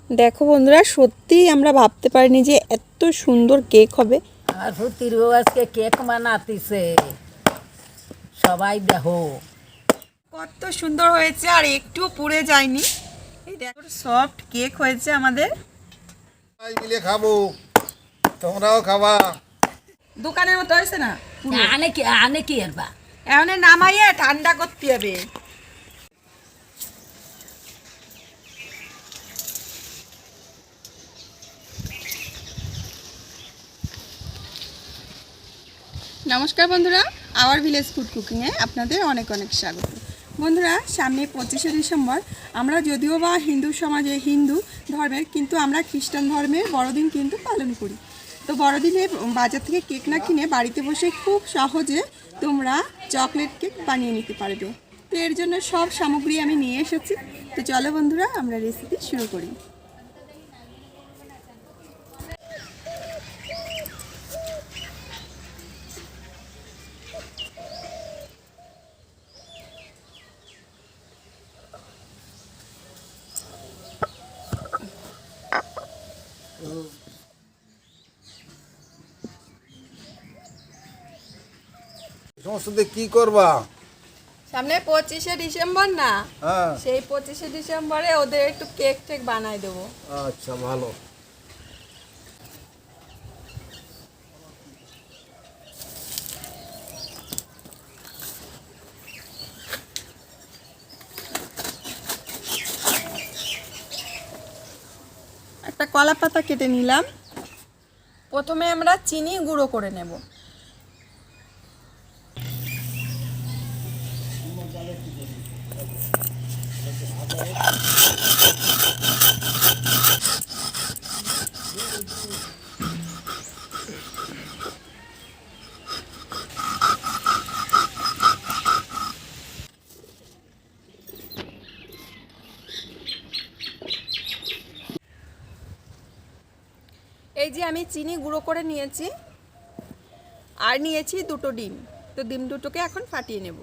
দেখো বন্ধুরা, সত্যিই আমরা ভাবতে পারিনি যে এত সুন্দর কেক হবে। আর ফুতিরও আজকে কেক বানাতিছে, সবাই দেখো কত সুন্দর হয়েছে, আর একটুও পুড়ে যায়নি। এই দেখো সফট কেক হয়েছে আমাদের। সবাই মিলে খাবো, তোমরাও খাবা। দোকানের মতো হয়েছে না? আনে কি এরবা এখন নামাইয়ে ঠান্ডা করতে হবে। নমস্কার বন্ধুরা, আওয়ার ভিলেজ ফুড কুকিংয়ে আপনাদের অনেক অনেক স্বাগত। বন্ধুরা, সামনে 25শে ডিসেম্বর। আমরা যদিও বা হিন্দু সমাজে হিন্দু ধর্মের, কিন্তু আমরা খ্রিস্টান ধর্মের বড়দিন কিন্তু পালন করি। তো বড়দিনে বাজার থেকে কেক না কিনে বাড়িতে বসে খুব সহজে তোমরা চকলেট কেক বানিয়ে নিতে পারবে। তো এর জন্য সব সামগ্রী আমি নিয়ে এসেছি। তো চলো বন্ধুরা, আমরা রেসিপি শুরু করি। সমস্ত কি করবা? সামনে 25শে ডিসেম্বর না? হ্যাঁ, সেই 25শে ডিসেম্বরে ওদের একটু কেক টেক বানাই দেবো। আচ্ছা ভালো। একটা কলা পাতা কেটে নিলাম। প্রথমে আমরা চিনি গুঁড়ো করে নেব। এই যে আমি চিনি গুঁড়ো করে নিয়েছি, আর নিয়েছি দুটো ডিম। তো ডিম দুটোকে এখন ফাটিয়ে নেব।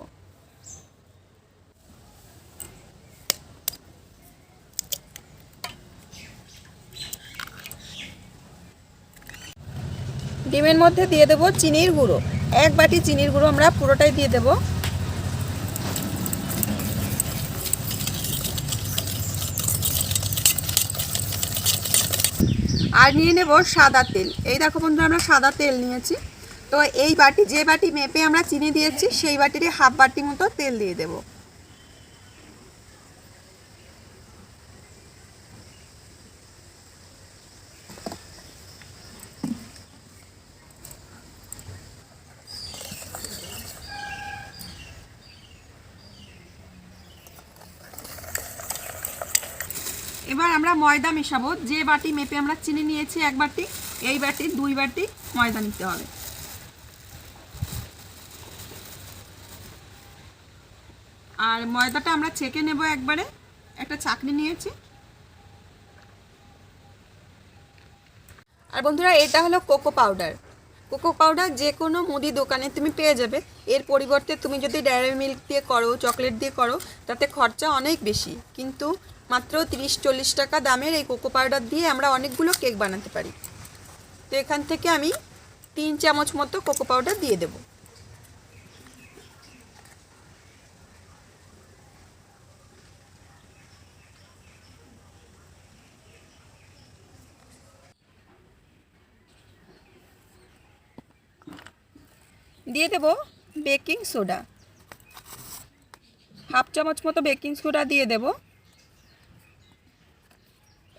ডিমের মধ্যে দিয়ে দেব চিনির গুঁড়ো। 1 বাটি চিনির গুঁড়ো আমরা পুরোটাই দিয়ে দেব। আর নিয়ে নেব সাদা তেল। এই দেখো বন্ধুরা, আমরা সাদা তেল নিয়েছি। তো এই বাটি, যে বাটি মেপে আমরা চিনি দিয়েছি, সেই বাটিরই হাফ বাটি মতো তেল দিয়ে দেব। এবার আমরা ময়দা মেশাবো। যে বাটি মেপে আমরা চিনি নিয়েছি 1 বাটি, এই বাটির 2 বাটি ময়দা নিতে হবে। আর ময়দাটা আমরা ছেঁকে নেব একবারে। একটা ছাঁকনি নিয়েছি। আর বন্ধুরা, এটা হলো কোকো পাউডার। কোকো পাউডার যে কোনো মুদি দোকানে তুমি পেয়ে যাবে। এর পরিবর্তে তুমি যদি ডেয়ারি মিল্ক দিয়ে করো, চকলেট দিয়ে করো, তাতে খরচা অনেক বেশি। কিন্তু মাত্র 30-40 টাকা দামের এই কোকো পাউডার দিয়ে আমরা অনেকগুলো কেক বানাতে পারি। তো এখান থেকে আমি 3 চামচ মতো কোকো পাউডার দিয়ে দেব। দিয়ে দেব বেকিং সোডা। হাফ চামচ মতো বেকিং সোডা দিয়ে দেব।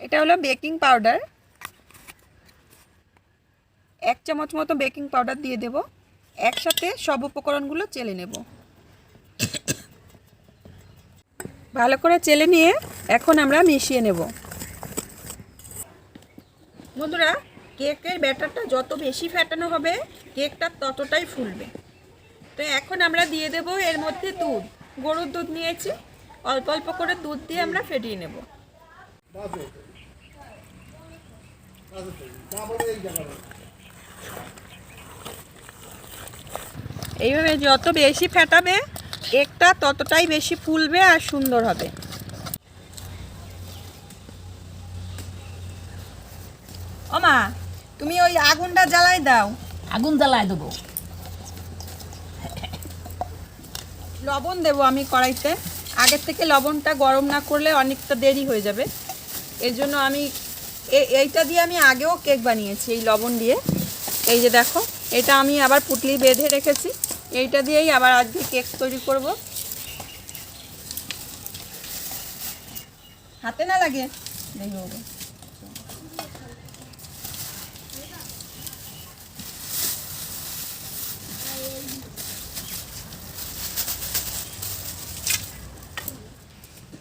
এটা হলো বেকিং পাউডার। 1 চামচ মতো বেকিং পাউডার দিয়ে দেব। একসাথে সব উপকরণগুলো চেলে নেব। ভালো করে চেলে নিয়ে এখন আমরা মিশিয়ে নেব। বন্ধুরা, কেকের ব্যাটারটা যত বেশি ফেটানো হবে, কেকটা ততটাই ফুলবে। তো এখন আমরা দিয়ে দেব এর মধ্যে দুধ। গরুর দুধ নিয়েছি, অল্প অল্প করে দুধ দিয়ে আমরা ফেটিয়ে নেব। এইভাবে যত বেশি ফেটাবে, কেকটা ততটাই বেশি ফুলবে আর সুন্দর হবে। ও মা, তুমি ওই আগুনটা জ্বালাই দাও। আগুন জ্বালাই দেবো। লবণ দেবো আমি কড়াইতে। আগের থেকে লবণটা গরম না করলে অনেকটা দেরি হয়ে যাবে। এর জন্য আমি এইটা দিয়ে আমি আগেও কেক বানিয়েছি, এই লবণ দিয়ে। এই যে দেখো, এটা আমি আবার পুটলি বেঁধে রেখেছি। এইটা দিয়েই আবার আজকে কেক তৈরি করব। হাতে না লাগে দেখো।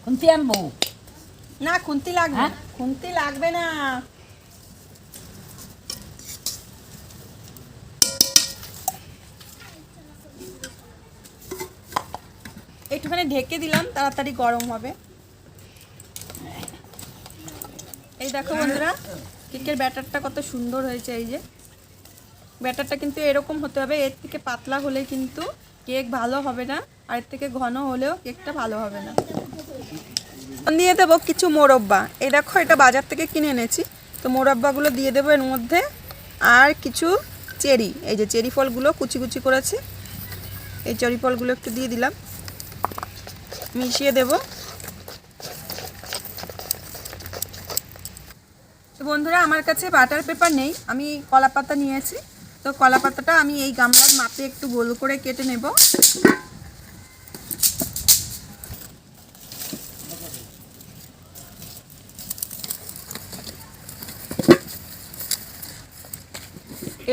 খুন্তি আনবো? না, খুন্তি লাগবে না, খুন্তি লাগবে না। একটুখানি ঢেকে দিলাম, তাড়াতাড়ি গরম হবে। এই দেখো বন্ধুরা, কেকের ব্যাটারটা কত সুন্দর হয়েছে। এই যে ব্যাটারটা কিন্তু এরকম হতে হবে, এর থেকে পাতলা হলে কিন্তু কেক ভালো হবে না, আর এর থেকে ঘন হলেও কেকটা ভালো হবে না। দিয়ে দেবো কিছু মোরব্বা। এই দেখো, এটা বাজার থেকে কিনে এনেছি, তো মোরব্বাগুলো দিয়ে দেবো এর মধ্যে। আর কিছু চেরি, এই যে চেরি ফলগুলো কুচি কুচি করেছি, এই চেরি ফলগুলো একটু দিয়ে দিলাম, মিশিয়ে দেব। তো বন্ধুরা, আমার কাছে বাটার পেপার নেই, আমি কলা পাতা নিয়েছি। তো কলা পাতাটা আমি এই গামলার মাপে একটু গোল করে কেটে নেব।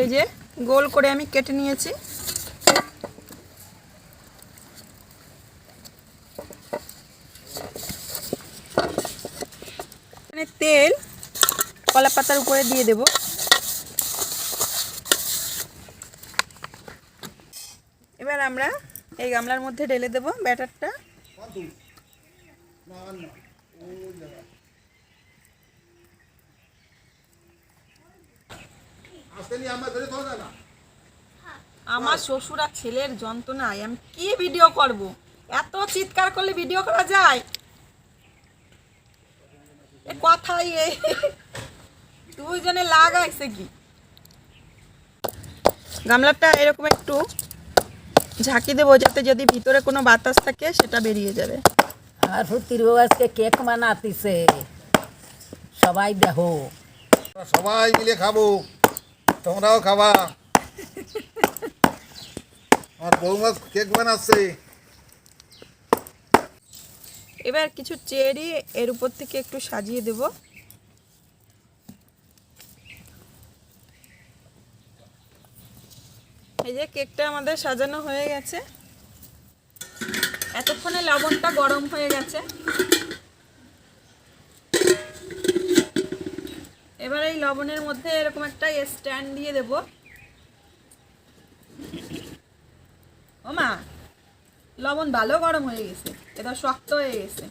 এই যে গোল করে আমি কেটে নিয়েছি। তেল কলা পাতার উপরে দিয়ে দেব। এবার আমরা এই গামলার মধ্যে ঢেলে দেব ব্যাটারটা। আমার শ্বশুর আর ছেলের যন্ত্রণায় আমি কি ভিডিও করব? এত চিৎকার করলে ভিডিও করা যায়? কথাই দুইজনে লাগাইছে কি? গামলাটা এরকম একটু ঝাঁকি দেবো, যাতে যদি ভিতরে কোনো বাতাস থাকে সেটা বেরিয়ে যাবে। আমার ফুতির বউ আজকে কেক বানাতিছে, সবাই দেখো। সবাই মিলে খাবো, তোমরাও খাবা। আমার বৌমা কেক বানাচ্ছে। এবার কিছু চেরি এর উপর থেকে একটু সাজিয়ে দেব। এই যে কেকটা আমাদের সাজানো হয়ে গেছে। এতক্ষণে লবণটা গরম হয়ে গেছে। এবার এই লবণের মধ্যে এরকম একটা স্ট্যান্ড দিয়ে দেব। ও মা, লবণ ভালো গরম হয়ে গেছে, এটা শক্ত হয়ে গেছে।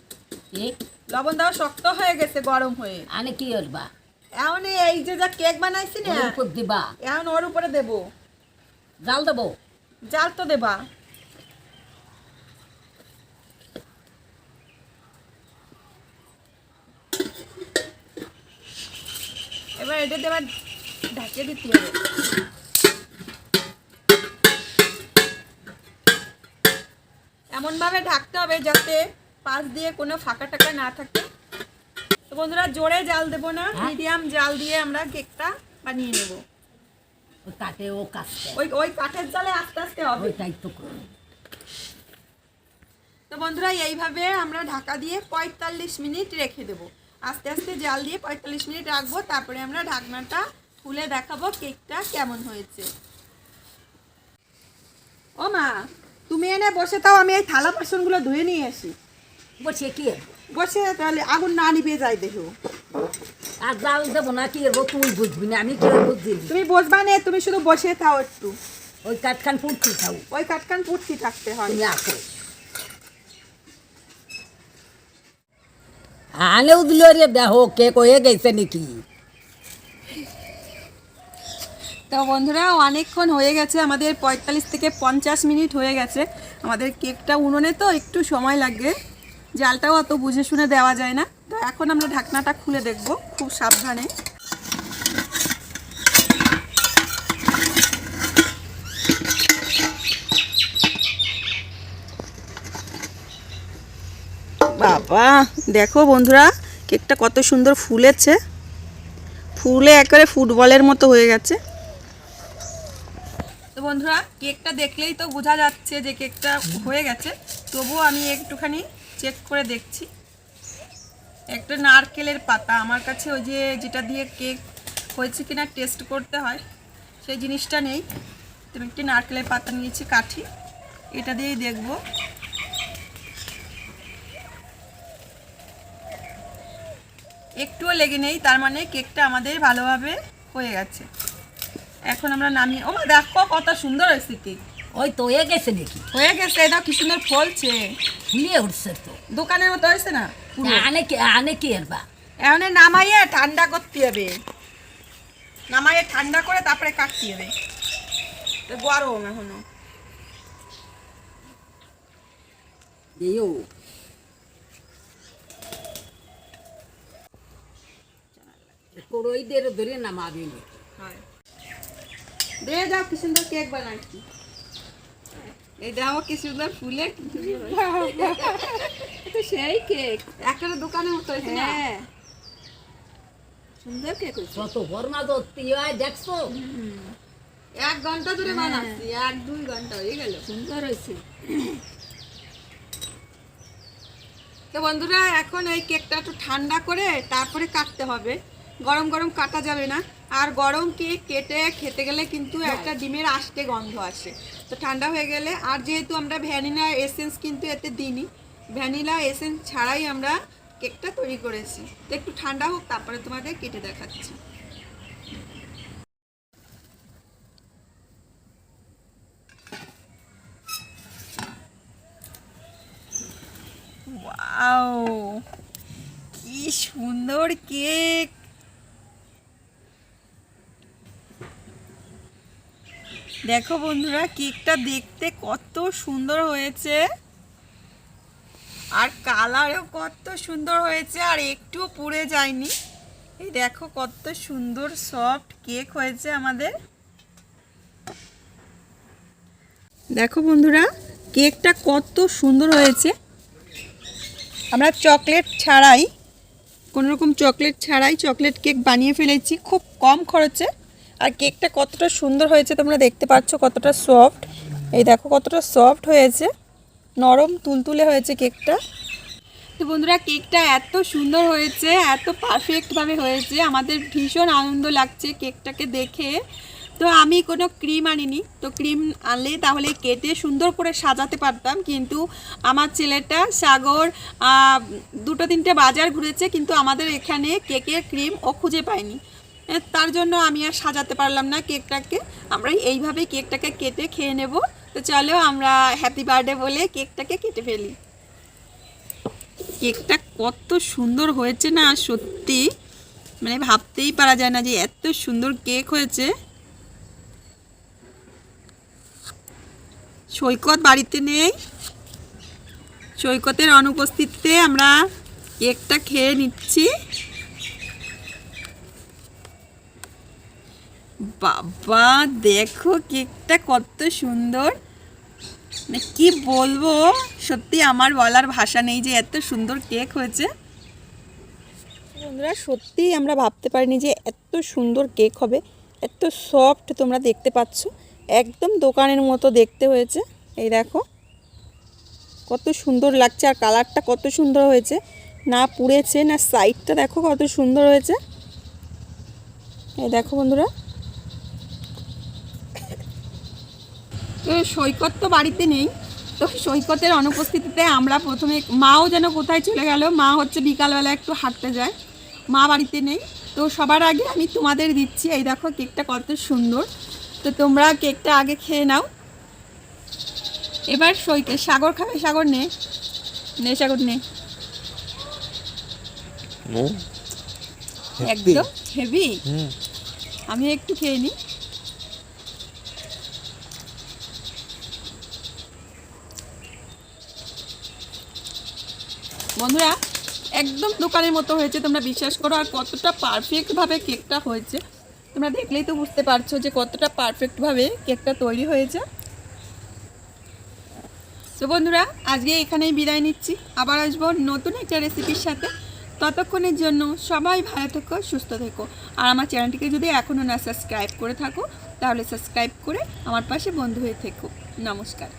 লবণ দেওয়া শক্ত হয়ে গেছে গরম হয়ে। আনে কি করবা? এখন এই যে যা কেক বানাইছি না, উপর দিবা? এখন ওর উপরে দেব। জাল দেবো? জাল তো দেবা। এবার এটা দেবার ঢাকিয়ে দিতে হবে। এমনভাবে ঢাকতে হবে যাতে পাশ দিয়ে কোনো ফাঁকা টাকা না থাকে। তো বন্ধুরা, জোরে জাল দেবো না, মিডিয়াম জাল দিয়ে আমরা কেকটা বানিয়ে নেব। ওই কাটে ও কাটতে, ওই কাঠের জালে আস্তে আস্তে হবে। ওইটাই তো করো। তো বন্ধুরা, এইভাবে আমরা ঢাকা দিয়ে 45 মিনিট রেখে দেবো। আস্তে আস্তে জাল দিয়ে 45 মিনিট রাখবো, তারপরে আমরা ঢাকনাটা খুলে দেখাবো কেকটা কেমন হয়েছে। ও মা, তুমি এনে বসে তাও, আমি এই থালা বাসনগুলো ধুয়ে নিয়ে আসি। বসে কি বসে তাহলে আগুন না নিভে যায় দেখো। আর জাল দেবো না কি করবো? তুই বুঝবি না, আমি কি বুঝছি? তুমি বসবা না, তুমি শুধু বসে থাও একটু। ওই কাঠখান ফুটছি খাও, ওই কাটকান পুড়তি থাকতে হয়। তুমি আসো। আনেও দিল রে, দেখো কেক হয়ে গেছে নাকি। তো বন্ধুরা, অনেকক্ষণ হয়ে গেছে, আমাদের 45 থেকে 50 মিনিট হয়ে গেছে। আমাদের কেকটা উনুনে তো একটু সময় লাগবে, জালটাও অত বুঝে শুনে দেওয়া যায় না। তো এখন আমরা ঢাকনাটা খুলে দেখব খুব সাবধানে। বাবা দেখো বন্ধুরা, কেকটা কত সুন্দর ফুলেছে, ফুলে একেবারে ফুটবলের মতো হয়ে গেছে। তো বন্ধুরা, কেকটা দেখলেই তো বোঝা যাচ্ছে যে কেকটা হয়ে গেছে, তবুও আমি একটুখানি চেক করে দেখছি। একটা নারকেলের পাতা আমার কাছে, ওই যে যেটা দিয়ে কেক হয়েছে কিনা টেস্ট করতে হয়, সেই জিনিসটা নেই। তুমি একটি নারকেলের পাতা নিয়েছি কাঠি, এটা দিয়েই দেখবো। একটুও লেগে নেই, তার মানে কেকটা আমাদের ভালোভাবে হয়ে গেছে। এখন আমরা নামিয়ে, ও মা দেখো কত সুন্দর হয়েছে কেক। ওই তো হয়ে গেছে নাকি? হয়ে গেছে, এটা কি সুন্দর ফলছে, ফুলিয়ে উঠছে তো। দোকানের মতো হয়েছে না? আনে কি এরবা? এখন নামাইয়ে ঠান্ডা করতে হবে, নামাইয়ে ঠান্ডা করে তারপরে কাটতে হবে, তো গরম এখনো। এইও কড়াইদের ধরে নামাবি নাকি? হয় দে যাও, কি সুন্দর কেক বানাচ্ছি। এই দেখো কি সুন্দর ফুলে, সেই কেক একেবারে দোকানের মতো হয়েছে না? সুন্দর কেক হয়েছে। কত গরমা ধরতি হয় দেখছো? 1 ঘন্টা ধরে বানাচ্ছি, 1-2 ঘন্টা হয়ে গেল। সুন্দর হয়েছে। তো বন্ধুরা, এখন এই কেকটা একটু ঠান্ডা করে তারপরে কাটতে হবে, গরম গরম কাটা যাবে না। আর গরম কেক কেটে খেতে গেলে কিন্তু একটা ডিমের আষ্টে গন্ধ আসে। তো ঠান্ডা হয়ে গেলে, আর যেহেতু আমরা ভ্যানিলা এসেন্স কিন্তু এতে দিইনি, ভ্যানিলা এসেন্স ছাড়াই আমরা কেকটা তৈরি করেছি। তো একটু ঠান্ডা হোক, তারপরে তোমাদের কেটে দেখাচ্ছি। ওয়াও, কি সুন্দর কেক! দেখো বন্ধুরা, কেকটা দেখতে কত সুন্দর হয়েছে, আর কালারও কত সুন্দর হয়েছে, আর একটুও পুড়ে যায়নি। এই দেখো কত সুন্দর সফট কেক হয়েছে আমাদের। দেখো বন্ধুরা, কেকটা কত সুন্দর হয়েছে। আমরা চকলেট ছাড়াই, কোনোরকম চকলেট ছাড়াই চকলেট কেক বানিয়ে ফেলেছি খুব কম খরচে। আর কেকটা কতটা সুন্দর হয়েছে তোমরা দেখতে পাচ্ছ, কতটা সফট। এই দেখো কতটা সফট হয়েছে, নরম তুলতুলে হয়েছে কেকটা। তো বন্ধুরা, কেকটা এত সুন্দর হয়েছে, এত পারফেক্টভাবে হয়েছে, আমাদের ভীষণ আনন্দ লাগছে কেকটাকে দেখে। তো আমি কোনো ক্রিম আনিনি, তো ক্রিম আনলে তাহলে কেটে সুন্দর করে সাজাতে পারতাম, কিন্তু আমার ছেলেটা সাগর 2-3টে বাজার ঘুরেছে, কিন্তু আমাদের এখানে কেকের ক্রিম ও খুঁজে পায়নি। তার জন্য আমি আর সাজাতে পারলাম না কেকটাকে। আমরা এইভাবেই কেকটাকে কেটে খেয়ে নেব। তো চলো আমরা হ্যাপি বার্থডে বলে কেকটাকে কেটে ফেলি। কেকটা কত সুন্দর হয়েছে না, সত্যি মানে ভাবতেই পারা যায় না যে এত সুন্দর কেক হয়েছে। সৈকত বাড়িতে নেই, সৈকতের অনুপস্থিতিতে আমরা কেকটা খেয়ে নিচ্ছি। বাবা দেখো কেকটা কত সুন্দর, মানে কি বলবো, সত্যি আমার বলার ভাষা নেই যে এত সুন্দর কেক হয়েছে। বন্ধুরা, সত্যি আমরা ভাবতে পারিনি যে এত সুন্দর কেক হবে, এত সফট। তোমরা দেখতে পাচ্ছ, একদম দোকানের মতো দেখতে হয়েছে। এই দেখো কত সুন্দর লাগছে, আর কালারটা কত সুন্দর হয়েছে, না পুড়েছে না। সাইডটা দেখো কত সুন্দর হয়েছে। এই দেখো বন্ধুরা, তো সৈকত তো বাড়িতে নেই, তো সৈকতের অনুপস্থিতিতে আমরা প্রথমে, মাও যেন কোথায় চলে গেল, মা হচ্ছে বিকালবেলা একটু হাঁটতে যায়, মা বাড়িতে নেই। তো সবার আগে আমি তোমাদের দিচ্ছি। এই দেখো কেকটা কত সুন্দর, তো তোমরা কেকটা আগে খেয়ে নাও। এবার সাগর খাবে, সাগর নে, সাগর নে। একদম হেভি, আমি একটু খেয়ে নিই। বন্ধুরা, একদম দোকানের মতো হয়েছে, তোমরা বিশ্বাস করো। আর কতটা পারফেক্টভাবে কেকটা হয়েছে তোমরা দেখলেই তো বুঝতে পারছো যে কতটা পারফেক্টভাবে কেকটা তৈরি হয়েছে। তো বন্ধুরা, আজকে এখানেই বিদায় নিচ্ছি। আবার আসবো নতুন একটা রেসিপির সাথে। ততক্ষণের জন্য সবাই ভালো থেকো, সুস্থ থেকো। আর আমার চ্যানেলটিকে যদি এখনও না সাবস্ক্রাইব করে থাকো, তাহলে সাবস্ক্রাইব করে আমার পাশে বন্ধু হয়ে থেকো। নমস্কার।